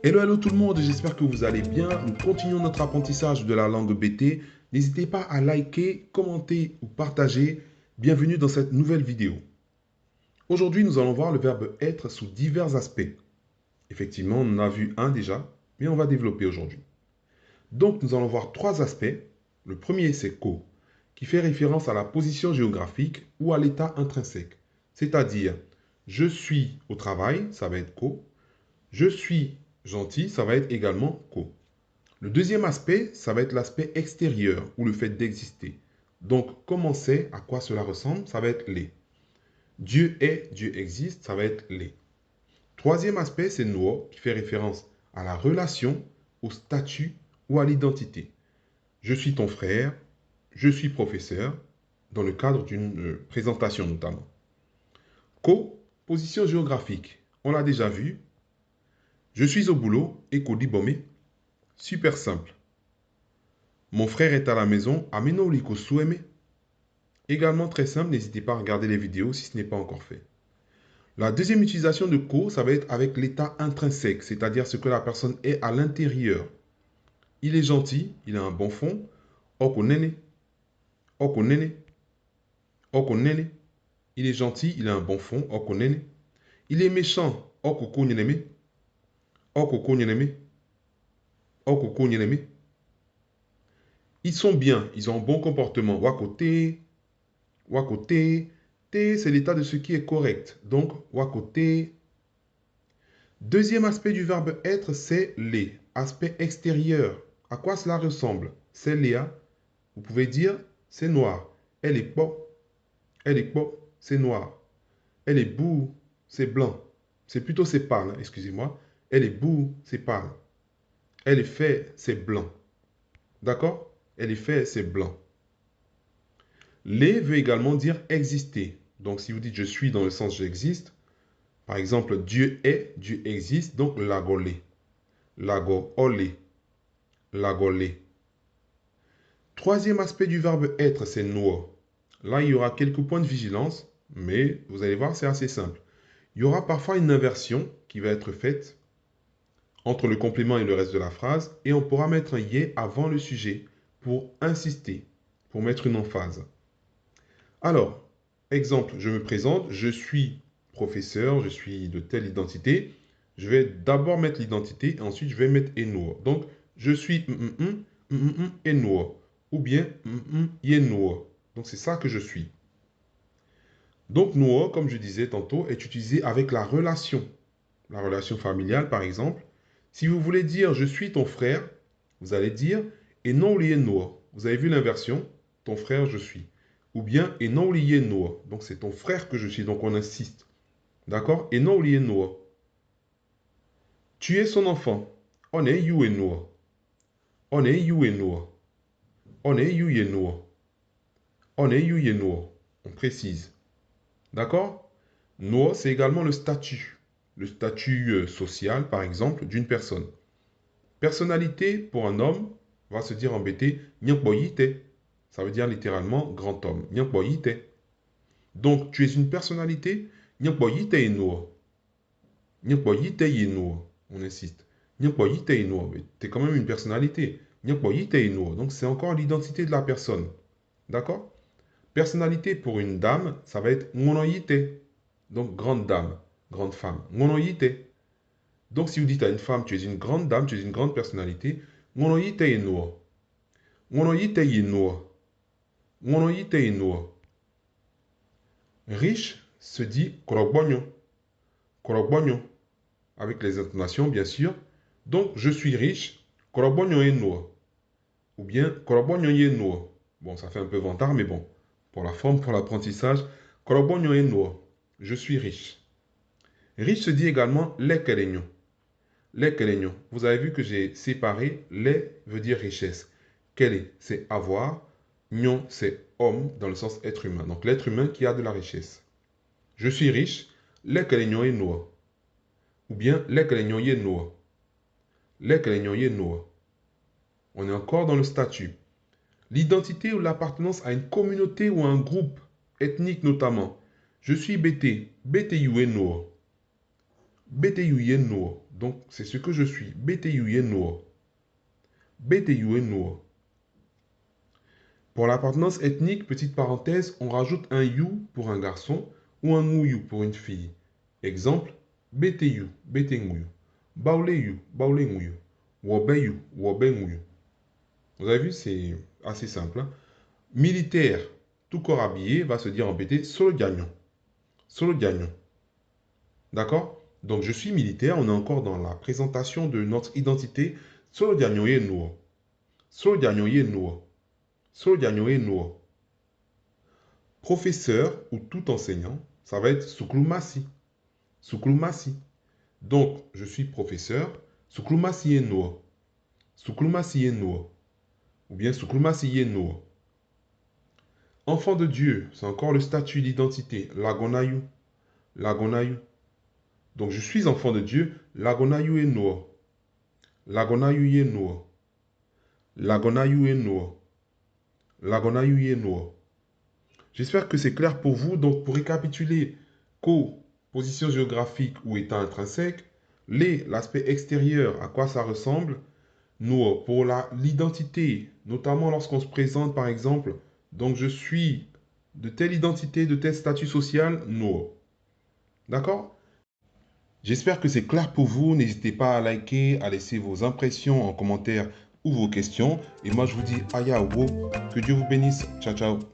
Hello, hello tout le monde, j'espère que vous allez bien. Nous continuons notre apprentissage de la langue BT. N'hésitez pas à liker, commenter ou partager. Bienvenue dans cette nouvelle vidéo. Aujourd'hui, nous allons voir le verbe être sous divers aspects. Effectivement, on en a vu un déjà, mais on va développer aujourd'hui. Donc, nous allons voir trois aspects. Le premier, c'est ko, qui fait référence à la position géographique ou à l'état intrinsèque. C'est-à-dire, je suis au travail, ça va être ko. Je suis gentil, ça va être également ko. Le deuxième aspect, ça va être l'aspect extérieur ou le fait d'exister. Donc, comme on sait à quoi cela ressemble, ça va être les. Dieu est, Dieu existe, ça va être les. Troisième aspect, c'est nuo, qui fait référence à la relation, au statut ou à l'identité. Je suis ton frère, je suis professeur, dans le cadre d'une présentation notamment. Co, position géographique. On l'a déjà vu. Je suis au boulot et ko dibomé. Super simple. Mon frère est à la maison, ameno liko sueme. Également très simple, n'hésitez pas à regarder les vidéos si ce n'est pas encore fait. La deuxième utilisation de ko, ça va être avec l'état intrinsèque, c'est-à-dire ce que la personne est à l'intérieur. Il est gentil, il a un bon fond. Oko nene, oko nene, oko nene. Il est gentil, il a un bon fond. Oko nene. Il est méchant. Oko konyeneme, oko konyeneme, oko konyeneme. Ils sont bien, ils ont un bon comportement. Wakote, wakote. Te, c'est l'état de ce qui est correct. Donc, wakote. Deuxième aspect du verbe être, c'est les. Aspect extérieur. À quoi cela ressemble? C'est Léa. Vous pouvez dire c'est noir. Elle est beau. Elle est beau. C'est noir. Elle est boue. C'est blanc. C'est plutôt c'est pâle, hein, excusez-moi. Elle est boue. C'est pâle. Elle est fait. C'est blanc. D'accord? Elle est fait. C'est blanc. Les veut également dire exister. Donc si vous dites je suis dans le sens j'existe, par exemple Dieu est, Dieu existe, donc lagolé. Lago olé. Lagolé. Troisième aspect du verbe être, c'est nuo. Là, il y aura quelques points de vigilance, mais vous allez voir, c'est assez simple. Il y aura parfois une inversion qui va être faite entre le complément et le reste de la phrase, et on pourra mettre un yé avant le sujet pour insister, pour mettre une emphase. Alors, exemple, je me présente, je suis professeur, je suis de telle identité. Je vais d'abord mettre l'identité, ensuite je vais mettre Enour. Donc, je suis Enour. Ou bien Yenour. Donc, c'est ça que je suis. Donc, Nour, comme je disais tantôt, est utilisé avec la relation familiale, par exemple. Si vous voulez dire je suis ton frère, vous allez dire et non lié Nour. Vous avez vu l'inversion, ton frère je suis. Ou bien et non lié Nour. Donc c'est ton frère que je suis, donc on insiste. D'accord? Et non lié Nour. Tu es son enfant. On est you et Nour. On est you et Nour. On est you et Nour. On est you et Nour. On précise. D'accord? Nour, c'est également le statut. Le statut social, par exemple, d'une personne. Personnalité, pour un homme, va se dire embêté, nyampoyite. Ça veut dire littéralement grand homme. Nyampoyite. Donc, tu es une personnalité, nyampoyite eno. Nyampoyite eno. On insiste. Nyampoyite eno. Mais tu es quand même une personnalité. Nyampoyite eno. Donc, c'est encore l'identité de la personne. D'accord? Personnalité pour une dame, ça va être monoyite. Donc, grande dame, grande femme. Monoyite. Donc, si vous dites à une femme, tu es une grande dame, tu es une grande personnalité, monoyite eno. Monoyite eno. Monoyite eno. Riche se dit korogbonyo. Korogbonyo. Avec les intonations, bien sûr. Donc, je suis riche. Korogbonyo eno. Ou bien korogbonyo eno. Bon, ça fait un peu vantard, mais bon. Pour la forme, pour l'apprentissage. Korogbonyo eno. Je suis riche. Riche se dit également lekerenyo. Lekerenyo. Vous avez vu que j'ai séparé. Les veut dire richesse. Kele, c'est avoir. Nyon, c'est homme dans le sens être humain. Donc l'être humain qui a de la richesse. Je suis riche. Lekerenyo eno. Ou bien lekerenyo eno. Lekerenyo eno. On est encore dans le statut. L'identité ou l'appartenance à une communauté ou à un groupe ethnique notamment. Je suis BT. BTU eno. BTU eno. Donc, c'est ce que je suis. BTU est noir. BTU est noir. Pour l'appartenance ethnique, petite parenthèse, on rajoute un you pour un garçon ou un nguyu pour une fille. Exemple, BTU, BT nguyu. Baoleyu, baole nguyu. Wobeyu, wobe nguyu. Vous avez vu, c'est assez simple. Hein? Militaire, tout corps habillé, va se dire en BT solo gagnon. Solo gagnon. D'accord? Donc, je suis militaire, on est encore dans la présentation de notre identité. Solo gagnon est noir. Solo gagnon est noir. Solo gagnon est noir. Professeur ou tout enseignant, ça va être suklumasi. Suklumasi. Donc, je suis professeur. Suklumasi est noir. Suklumasi est noir. Ou bien suklumasi est noir. Enfant de Dieu, c'est encore le statut d'identité. Lagonayu. Lagonayu. Donc, je suis enfant de Dieu. Lagonayu est noir. Lagonayu est noir. Lagonayu est noir. Lagonayu est noir. J'espère que c'est clair pour vous. Donc, pour récapituler, ko, position géographique ou état intrinsèque, l'aspect extérieur, à quoi ça ressemble, noir, pour l'identité, notamment lorsqu'on se présente, par exemple, donc je suis de telle identité, de tel statut social, noir. D'accord? J'espère que c'est clair pour vous. N'hésitez pas à liker, à laisser vos impressions en commentaire ou vos questions. Et moi, je vous dis Aya Wo, que Dieu vous bénisse. Ciao, ciao.